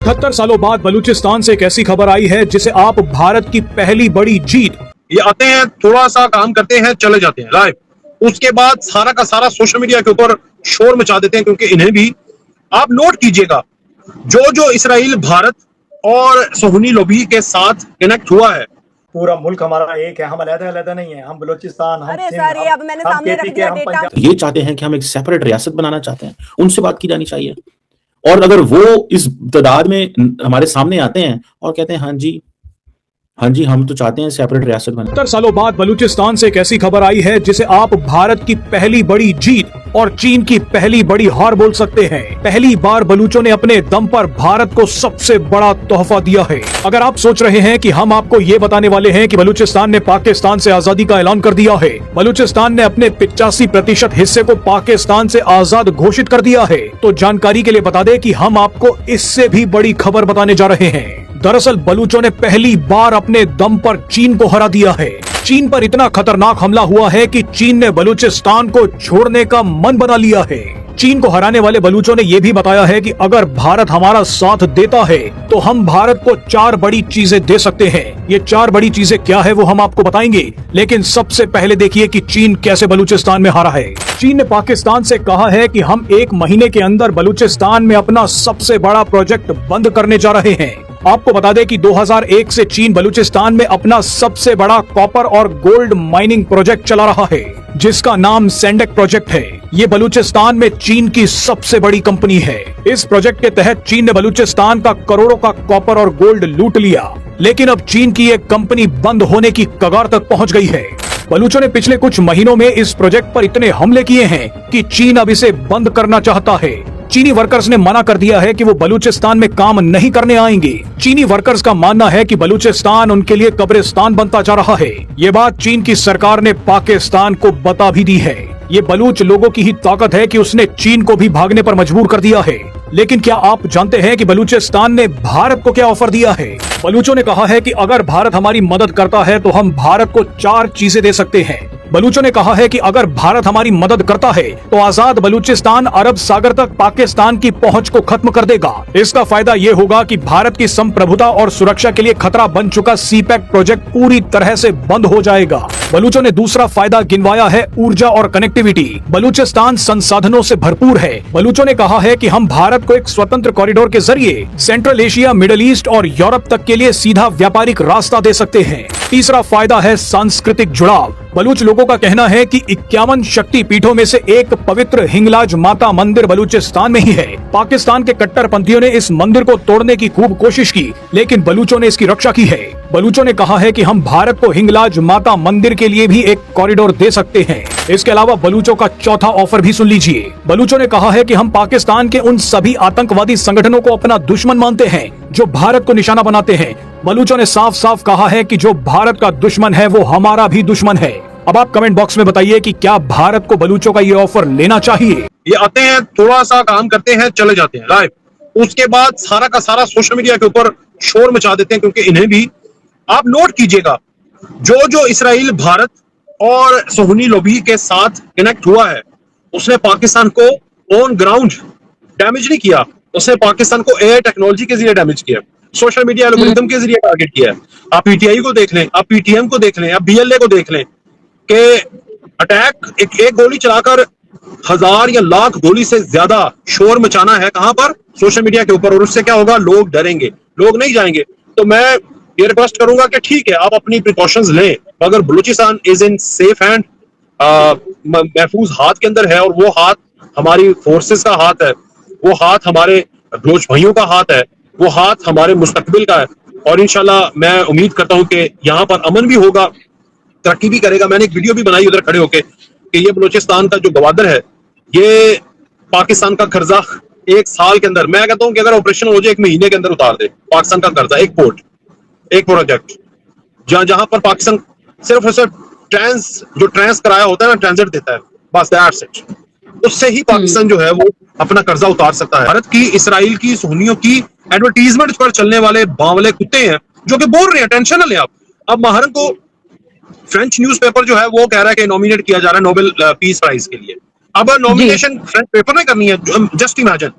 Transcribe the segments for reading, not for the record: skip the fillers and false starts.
78 सालों बाद बलूचिस्तान से एक ऐसी खबर आई है जिसे आप भारत की पहली बड़ी जीत। ये आते हैं, थोड़ा सा काम करते हैं, चले जाते हैं लाइव। उसके बाद सारा का सारा सोशल मीडिया के ऊपर शोर मचा देते हैं, क्योंकि इन्हें भी आप नोट कीजिएगा, जो इसराइल भारत और सुन्नी लॉबी के साथ कनेक्ट हुआ है। पूरा मुल्क हमारा एक है, हम अलग-अलग नहीं है। हम बलूचिस्तान, हम सिंध, अब मैंने सामने रख दिया डेटा। ये चाहते हैं कि हम एक सेपरेट रियासत बनाना चाहते हैं, उनसे बात की जानी चाहिए। और अगर वो इस तादाद में हमारे सामने आते हैं और कहते हैं हाँ जी हम तो चाहते हैं सेपरेट रियासत बनाना। 70 सालों बाद बलूचिस्तान से एक ऐसी खबर आई है जिसे आप भारत की पहली बड़ी जीत और चीन की पहली बड़ी हार बोल सकते हैं। पहली बार बलूचों ने अपने दम पर भारत को सबसे बड़ा तोहफा दिया है। अगर आप सोच रहे हैं कि हम आपको ये बताने वाले हैं कि बलूचिस्तान ने पाकिस्तान से आजादी का ऐलान कर दिया है, बलूचिस्तान ने अपने 85% हिस्से को पाकिस्तान से आजाद घोषित कर दिया है, तो जानकारी के लिए बता दें कि हम आपको इससे भी बड़ी खबर बताने जा रहे हैं। दरअसल बलूचों ने पहली बार अपने दम पर चीन को हरा दिया है। चीन पर इतना खतरनाक हमला हुआ है कि चीन ने बलूचिस्तान को छोड़ने का मन बना लिया है। चीन को हराने वाले बलूचों ने यह भी बताया है कि अगर भारत हमारा साथ देता है तो हम भारत को 4 बड़ी चीजें दे सकते हैं। ये 4 बड़ी चीजें क्या है वो हम आपको बताएंगे, लेकिन सबसे पहले देखिए कि चीन कैसे बलूचिस्तान में हारा है। चीन ने पाकिस्तान से कहा है कि हम 1 महीने के अंदर बलूचिस्तान में अपना सबसे बड़ा प्रोजेक्ट बंद करने जा रहे हैं। आपको बता दें कि 2001 से चीन बलूचिस्तान में अपना सबसे बड़ा कॉपर और गोल्ड माइनिंग प्रोजेक्ट चला रहा है, जिसका नाम सेंडेक प्रोजेक्ट है। ये बलूचिस्तान में चीन की सबसे बड़ी कंपनी है। इस प्रोजेक्ट के तहत चीन ने बलूचिस्तान का करोड़ों का कॉपर और गोल्ड लूट लिया, लेकिन अब चीन की ये कंपनी बंद होने की कगार तक पहुंच गई है। बलूचों ने पिछले कुछ महीनों में इस प्रोजेक्ट पर इतने हमले किए हैं कि चीन अब इसे बंद करना चाहता है। चीनी वर्कर्स ने मना कर दिया है कि वो बलूचिस्तान में काम नहीं करने आएंगे। चीनी वर्कर्स का मानना है कि बलूचिस्तान उनके लिए कब्रिस्तान बनता जा रहा है। ये बात चीन की सरकार ने पाकिस्तान को बता भी दी है। ये बलूच लोगों की ही ताकत है कि उसने चीन को भी भागने पर मजबूर कर दिया है। लेकिन क्या आप जानते हैं कि बलूचिस्तान ने भारत को क्या ऑफर दिया है? बलूचों ने कहा है कि अगर भारत हमारी मदद करता है तो हम भारत को 4 चीजें दे सकते हैं। बलूचों ने कहा है कि अगर भारत हमारी मदद करता है तो आजाद बलूचिस्तान अरब सागर तक पाकिस्तान की पहुंच को खत्म कर देगा। इसका फायदा ये होगा कि भारत की संप्रभुता और सुरक्षा के लिए खतरा बन चुका सीपैक प्रोजेक्ट पूरी तरह से बंद हो जाएगा। बलूचों ने दूसरा फायदा गिनवाया है ऊर्जा और कनेक्टिविटी। बलूचिस्तान संसाधनों से भरपूर है। बलूचों ने कहा है कि हम भारत को एक स्वतंत्र कॉरिडोर के जरिए सेंट्रल एशिया, मिडिल ईस्ट और यूरोप तक के लिए सीधा व्यापारिक रास्ता दे सकते हैं। तीसरा फायदा है सांस्कृतिक जुड़ाव। बलूच लोगों का कहना है कि 51 शक्ति पीठों में से एक पवित्र हिंगलाज माता मंदिर बलूचिस्तान में ही है। पाकिस्तान के कट्टरपंथियों ने इस मंदिर को तोड़ने की खूब कोशिश की, लेकिन बलूचों ने इसकी रक्षा की है। बलूचों ने कहा है कि हम भारत को हिंगलाज माता मंदिर के लिए भी एक कॉरिडोर दे सकते हैं। इसके अलावा बलूचों का चौथा ऑफर भी सुन लीजिए। बलूचों ने कहा है कि हम पाकिस्तान के उन सभी आतंकवादी संगठनों को अपना दुश्मन मानते हैं जो भारत को निशाना बनाते हैं। बलूचों ने साफ साफ कहा है कि जो भारत का दुश्मन है वो हमारा भी दुश्मन है। अब आप कमेंट बॉक्स में बताइए कि क्या भारत को बलूचों का ये ऑफर लेना चाहिए? ये आते हैं, थोड़ा सा काम करते हैं, चले जाते हैं लाइव। उसके बाद सारा का सारा सोशल मीडिया के ऊपर शोर मचा देते हैं, क्योंकि इन्हें भी आप नोट कीजिएगा, जो इसराइल भारत और सुन्नी लॉबी के साथ कनेक्ट हुआ है, उसने पाकिस्तान को ऑन ग्राउंड डैमेज नहीं किया, उसने पाकिस्तान को एआई टेक्नोलॉजी के जरिए डैमेज किया, सोशल मीडिया एल्गोरिथम के जरिए टारगेट किया है। आप पीटीआई को देख लें, आप पीटीएम को देख लें, आप बीएलए को देख लें कि अटैक एक गोली चलाकर 1000 या लाख गोली से ज्यादा शोर मचाना है। कहां पर? सोशल मीडिया के ऊपर। और उससे क्या होगा? लोग डरेंगे, लोग नहीं जाएंगे। तो मैं ये रिक्वेस्ट करूंगा कि ठीक है, आप अपनी प्रिकॉशंस लें, मगर Balochistan is in safe hand, महफूज हाथ के अंदर है। और वो हाथ हमारी फोर्सेस का हाथ है, वो हाथ हमारे बलूच भाइयों का हाथ है, वो हाथ हमारे मुस्तकबिल का है। और इंशाल्लाह मैं उम्मीद करता हूं कि यहाँ पर अमन भी होगा, तरक्की भी करेगा। मैंने एक वीडियो भी बनाई उधर खड़े होके कि ये बलूचिस्तान का जो गवादर है, ये पाकिस्तान का कर्जा 1 साल के अंदर, मैं कहता हूं कि अगर ऑपरेशन हो जाए 1 महीने के अंदर उतार दे पाकिस्तान का कर्जा। एक पोर्ट, एक प्रोजेक्ट, जहां पर पाकिस्तान सिर्फ और सिर्फ ट्रांस कराया होता है ना, ट्रांजिट देता है, बस दैट्स इट। उससे ही पाकिस्तान जो है वो अपना कर्जा उतार सकता है। भारत की, इसराइल की, सुन्नियों की एडवर्टीजमेंट पर चलने वाले बावले कुत्ते हैं जो कि बोल रहे हैं, टेंशन ना ले आप। अब महरन को फ्रेंच न्यूज़पेपर जो है वो कह रहा है कि नॉमिनेट किया जा रहा है नोबेल पीस प्राइज के लिए। अब नॉमिनेशन फ्रेंच पेपर ने करनी है। जस्ट इमेजिन,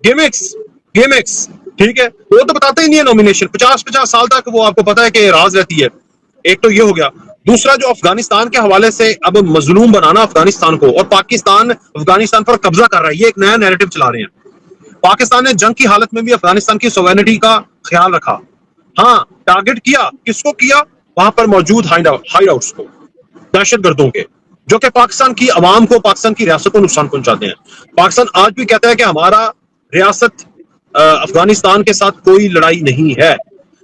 गेमिक्स ठीक है, वो तो बताते ही नहीं है नॉमिनेशन, 50-50 साल तक वो आपको पता है कि राज रहती है। एक तो ये हो गया। दूसरा, जो अफगानिस्तान के हवाले से अब मजलूम बनाना अफगानिस्तान को, और पाकिस्तान अफगानिस्तान पर कब्जा कर रहा है, ये एक नया नैरेटिव चला रहे हैं। पाकिस्तान ने जंग की हालत में भी अफगानिस्तान की सोवेनिटी का ख्याल रखा। हाँ, टारगेट किया, किसको किया? वहां पर मौजूद हाइड आउट्स को, दहशतगर्दों के, जो कि पाकिस्तान की अवाम को, पाकिस्तान की रियासत को नुकसान पहुंचाते हैं। पाकिस्तान आज भी कहता है कि हमारा रियासत अफगानिस्तान के साथ कोई लड़ाई नहीं है,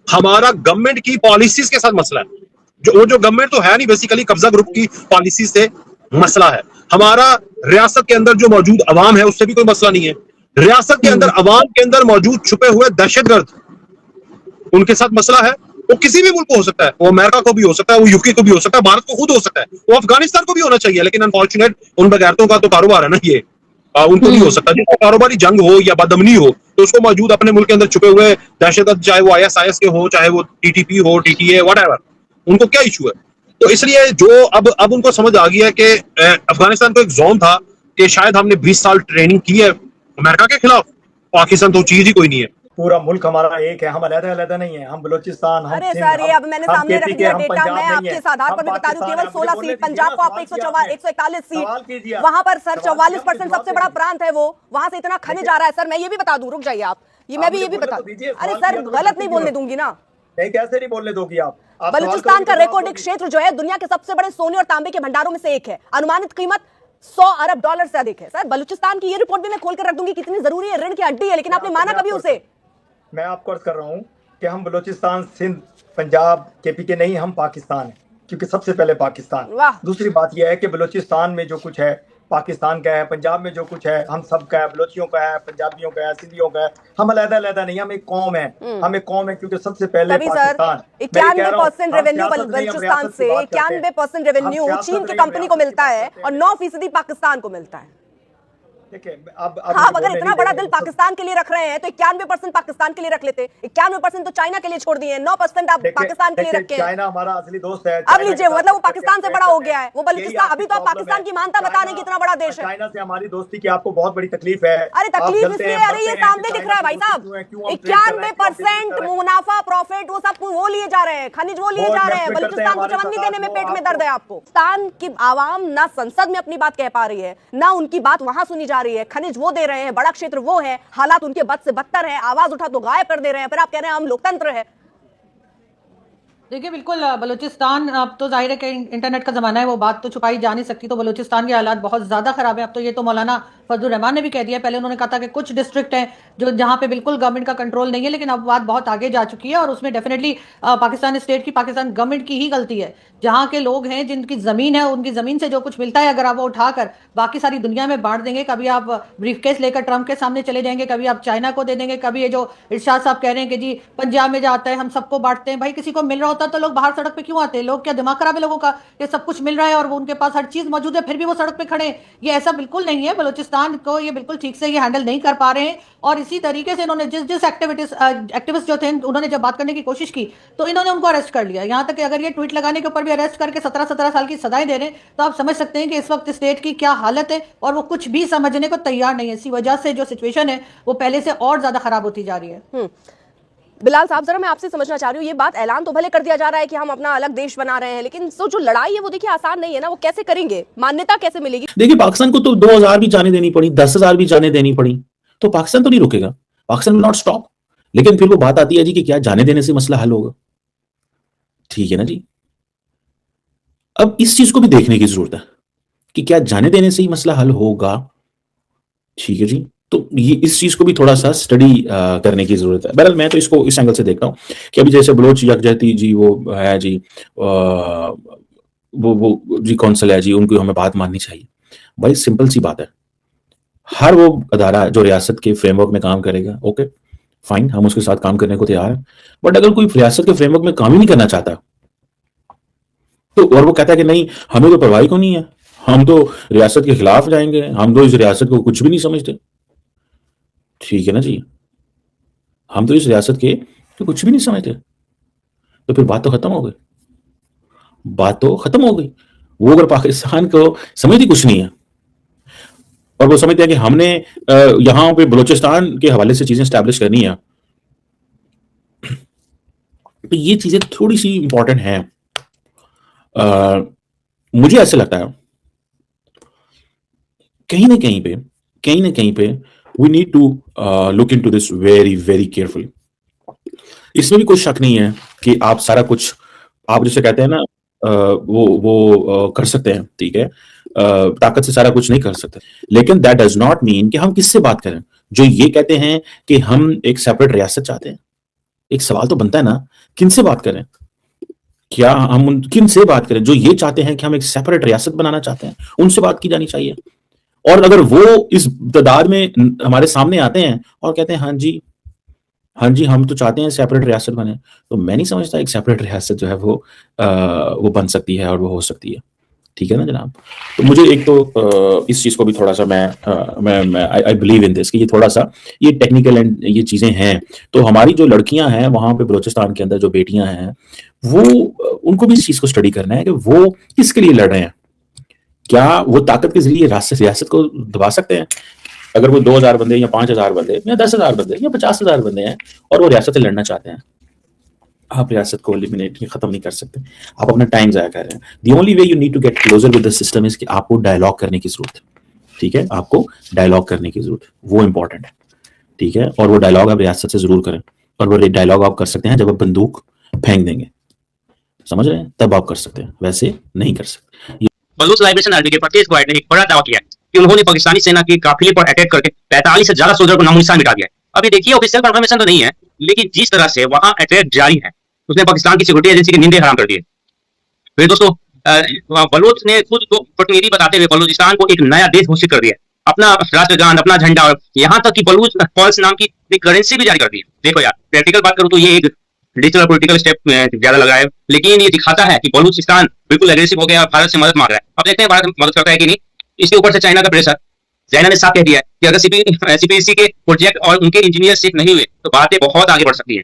हमारा गवर्नमेंट की पॉलिसीज के साथ मसला है। जो गवर्नमेंट तो है नहीं, बेसिकली कब्जा ग्रुप की पॉलिसी से मसला है। हमारा रियासत के अंदर जो मौजूद अवाम है उससे भी कोई मसला नहीं है। रियासत के अंदर अवाम के अंदर मौजूद छुपे हुए दहशतगर्द, उनके साथ मसला है। वो किसी भी मुल्क को हो सकता है, वो अमेरिका को भी हो सकता है, वो यूके को भी हो सकता है, भारत को खुद हो सकता है, वो अफगानिस्तान को भी होना चाहिए। लेकिन अनफॉर्चुनेट उन बगैरतों का तो कारोबार है ना ये, उनको नहीं हो सकता। जिसका कारोबारी जंग हो या बदमनी हो, तो उसको मौजूद अपने मुल्क के अंदर छुपे हुए दहशतगर्द, चाहे वो ISIS के हो, चाहे वो TTP हो, TTA, व्हाटएवर, उनको क्या इशू है? तो इसलिए जो अब उनको समझ आ गया है कि अफगानिस्तान को एक जोन था कि शायद हमने 20 साल ट्रेनिंग की है अमेरिका के खिलाफ, पाकिस्तान तो चीज ही कोई नहीं है। पूरा मुल्क हमारा एक है, हम अलग-अलग नहीं है। हम बलोचिस्तान, हम अरे सिंध, सर, ये अब मैंने हम सामने रख KPK, दिया हम डेटा। पंजाब मैं नहीं आपके है, आधार हम पर भी बता दूं, केवल पाकिस्तान है। 16 बोलने सीट, दीजिए पंजाब ना, को आप सवाल 141 सवाल सीट, कीजिए आप। वहां पर सर सवाल 44% जवाब सबसे बड़ा प्रांत है वो, वहां से इतना खनिज आ रहा है सर। मैं ये भी बता दूं, रुक जाइए आप, ये मैं भी ये भी बता दूं। अरे सर, गलत नहीं बोलने दूंगी ना। नहीं, कैसे नहीं बोलने दोगी आप? बलूचिस्तान का रिकॉर्डिक क्षेत्र जो है दुनिया के सबसे बड़े सोने और तांबे के भंडारों में से एक है। अनुमानित कीमत $100 अरब से अधिक है। सर, बलूचिस्तान की ये रिपोर्ट भी मैं खोल कर रख दूंगी, कितनी जरूरी है, ऋण की हड्डी है, लेकिन आपने माना कभी उसे? मैं आपको अर्ज कर रहा हूं कि हम बलूचिस्तान, सिंध, पंजाब, KPK नहीं, हम पाकिस्तान है, क्योंकि सबसे पहले पाकिस्तान। दूसरी बात यह है कि बलूचिस्तान में जो कुछ है पाकिस्तान का है, पंजाब में जो कुछ है हम सब का है, बलोचियों का है, पंजाबियों का है, सिंधियों का है। हम अलग-अलग नहीं, हम एक कौम है, हम एक कौम है, क्योंकि सबसे पहले पाकिस्तान। 91% रेवेन्यू बलूचिस्तान से, 91% रेवेन्यू चीन की कंपनी को मिलता है और 9% पाकिस्तान को मिलता है। अब अगर इतना बड़ा दिल पाकिस्तान के लिए रख रहे हैं तो 91% पाकिस्तान के लिए रख लेते, 91% तो चाइना के लिए छोड़ दिए, 9% आप पाकिस्तान के लिए रखे। चाइना हमारा असली दोस्त है। अब लीजिए, मतलब वो पाकिस्तान से बड़ा हो गया है वो बलूचिस्तान। अभी तो आप पाकिस्तान की मानता बता रहे हैं कितना बड़ा देश है। चाइना से हमारी दोस्ती की आपको बहुत बड़ी तकलीफ है। अरे तकलीफ इसलिए, अरे ये सामने दिख रहा है भाई साहब, 91% मुनाफा, प्रॉफिट, वो सब वो लिए जा रहे हैं, खनिज वो लिए जा रहे हैं। बलूचिस्तान को चवन्नी देने में पेट में दर्द है आपको। पाकिस्तान की आवाम ना संसद में अपनी बात कह पा रही है, ना उनकी बात वहां सुनी जा रही है। खनिज वो दे रहे हैं, बड़ा क्षेत्र वो है, हालात उनके बद से बदतर है, आवाज उठा तो गायब कर दे रहे हैं, फिर आप कह रहे हैं हम लोकतंत्र है। देखिए, बिल्कुल बलूचिस्तान, अब तो जाहिर है कि इंटरनेट का ज़माना है, वो बात तो छुपाई जा नहीं सकती। तो बलूचिस्तान के हालात बहुत ज़्यादा ख़राब है। अब तो ये तो मौलाना फजलुर रहमान ने भी कह दिया। पहले उन्होंने कहा था कि कुछ डिस्ट्रिक्ट हैं जो जहाँ पे बिल्कुल गवर्नमेंट का कंट्रोल नहीं है, लेकिन अब बात बहुत आगे जा चुकी है और उसमें डेफिनेटली पाकिस्तान स्टेट की, पाकिस्तान गवर्नमेंट की ही गलती है। जहाँ के लोग हैं, जिनकी ज़मीन है, उनकी ज़मीन से जो कुछ मिलता है, अगर आप वो उठाकर बाकी सारी दुनिया में बांट देंगे, कभी आप ब्रीफकेस लेकर ट्रंप के सामने चले जाएंगे, कभी आप चाइना को दे देंगे, कभी ये जो इरशाद साहब कह रहे हैं कि जी पंजाब में जाता है हम सबको बांटते हैं। भाई, किसी को मिल रहा होता तो लोग बाहर सड़क पे क्यों आते हैं? लोग क्या दिमाग खराब है लोगों का? ये सब कुछ मिल रहा है और वो उनके पास हर चीज मौजूद है, फिर भी वो सड़क पे खड़े हैं। ये ऐसा बिल्कुल नहीं है। बलूचिस्तान को ये बिल्कुल ठीक से ये हैंडल नहीं कर पा रहे हैं। और इसी तरीके से इन्होंने जिस एक्टिविस्ट जो थे, उन्होंने जब बात करने की कोशिश की तो इन्होंने उनको अरेस्ट कर लिया। यहाँ तक कि अगर ये ट्वीट लगाने के ऊपर भी अरेस्ट करके 17-17 साल की सजाएं दे रहे हैं, तो आप समझ सकते हैं कि इस वक्त स्टेट की क्या हालत है और वो कुछ भी समझने को तैयार नहीं है। इसी वजह से जो सिचुएशन है वो पहले से और ज्यादा खराब होती जा रही है। बिलाल साहब, जरा मैं आपसे समझना चाह रही हूँ, ये बात ऐलान तो भले कर दिया जा रहा है कि हम अपना अलग देश बना रहे हैं, लेकिन जो लड़ाई है वो देखिए आसान नहीं है ना। वो कैसे करेंगे, मान्यता कैसे मिलेगी? देखिए, पाकिस्तान को तो 2000 भी जाने देनी पड़ी, 10,000 भी जाने देनी पड़ी, तो पाकिस्तान तो नहीं रुकेगा, पाकिस्तान विल नॉट स्टॉप। लेकिन फिर वो बात आती है जी कि क्या जाने देने से मसला हल होगा? ठीक है ना जी। अब इस चीज को भी देखने की जरूरत है कि क्या जाने देने से ही मसला हल होगा। ठीक है जी। तो ये इस चीज को भी थोड़ा सा स्टडी करने की जरूरत है। बहरहाल मैं तो इसको इस एंगल से देखता हूँ कि अभी जैसे बलोच यकजहती जी वो है जी, वो जी कौंसल है जी, उनको हमें बात माननी चाहिए। बड़ी सिंपल सी बात है, हर वो अदारा जो रियासत के फ्रेमवर्क में काम करेगा, ओके फाइन, हम उसके साथ काम करने को तैयार हैं। बट अगर कोई रियासत के फ्रेमवर्क में काम ही नहीं करना चाहता तो, और वो कहता है कि नहीं हमें तो परवाही को नहीं है, हम तो रियासत के खिलाफ जाएंगे, हम तो इस रियासत को कुछ भी नहीं समझते। ठीक है ना जी, हम तो इस रियासत के तो कुछ भी नहीं समझते, तो फिर बात तो खत्म हो गई, बात तो खत्म हो गई। वो अगर पाकिस्तान को समझती कुछ नहीं है और वो समझते हैं कि हमने यहां पे बलूचिस्तान के हवाले से चीजें स्टैब्लिश करनी है, तो ये चीजें थोड़ी सी इंपॉर्टेंट हैं। मुझे ऐसा लगता है कहीं ना कहीं पे we need to look into this very very carefully. इसमें भी कोई शक नहीं है कि आप सारा कुछ, आप जैसे कहते हैं ना, वो कर सकते हैं, ठीक है, ताकत से सारा कुछ नहीं कर सकते, लेकिन दैट डज नॉट मीन कि हम किससे बात करें। जो ये कहते हैं कि हम एक सेपरेट रियासत चाहते हैं, एक सवाल तो बनता है ना, किनसे बात करें? क्या हम किनसे बात करें? जो ये चाहते हैं कि हम एक सेपरेट रियासत बनाना चाहते हैं, उनसे बात की जानी चाहिए। और अगर वो इस तादाद में हमारे सामने आते हैं और कहते हैं हाँ जी हम तो चाहते हैं सेपरेट रियासत बने, तो मैं नहीं समझता एक सेपरेट रियासत जो है वो बन सकती है और वो हो सकती है। ठीक है ना जनाब? तो मुझे एक तो इस चीज को भी थोड़ा सा मैं आई बिलीव इन दिस कि ये थोड़ा सा ये टेक्निकल एंड ये चीजें हैं। तो हमारी जो लड़कियां हैं वहां पे बलूचिस्तान के अंदर, जो बेटियां हैं, वो उनको भी इस चीज को स्टडी करना है कि वो किसके लिए लड़ रहे हैं। क्या वो ताकत के जरिए रियासत को दबा सकते हैं? अगर वो 2000 बंदे या 5000 बंदे या 10,000 बंदे या 50,000 बंदे हैं और वो रियासत से लड़ना चाहते हैं, आप रियासत को एलिमिनेट खत्म नहीं कर सकते। आप अपना टाइम जाया कर रहे हैं। The only way you need to get closer with the system is कि आपको डायलॉग करने की जरूरत है। ठीक है, आपको डायलॉग करने की जरूरत है, वो इंपॉर्टेंट है। ठीक है, और वो डायलॉग आप रियासत से जरूर करें, और वो डायलॉग आप कर सकते हैं जब आप बंदूक फेंक देंगे, समझ रहे हैं, तब आप कर सकते हैं, वैसे नहीं कर सकते। बलूच लिबरेशन आर्मी के परवेज क्वाड ने एक बड़ा दावा किया है कि उन्होंने पाकिस्तानी सेना के काफिले पर अटैक करके 45 से ज्यादा सोल्जर को नामोनिशान मिटा दिया है। अभी देखिए ऑफिशियल कंफर्मेशन तो नहीं है, लेकिन जिस तरह से वहां अटैक जारी है उसने पाकिस्तान की सिक्योरिटी एजेंसी की नींदें हराम कर दी है। फिर दोस्तों बलूच ने खुद को प्रतिनिधि बताते हुए बलूचिस्तान को एक नया देश घोषित कर दिया, अपना राष्ट्रगान, अपना झंडा, और यहाँ तक कि बलूच पल्स नाम की एक करेंसी भी जारी कर दी है। देखो यार, प्रैक्टिकल बात करूं तो ये एक डिजिटल पॉलिटिकल स्टेप ज्यादा लगा है, लेकिन ये दिखाता है कि बलूचिस्तान बिल्कुल एग्रेसिव हो गया, भारत से मदद मांग रहा है। अब देखते हैं भारत मदद करता है कि नहीं। इसके ऊपर से चाइना का प्रेशर, चाइना ने साफ कह दिया है कि अगर सीपीसी के प्रोजेक्ट और उनके इंजीनियर सेफ नहीं हुए तो बातें बहुत आगे बढ़ सकती है।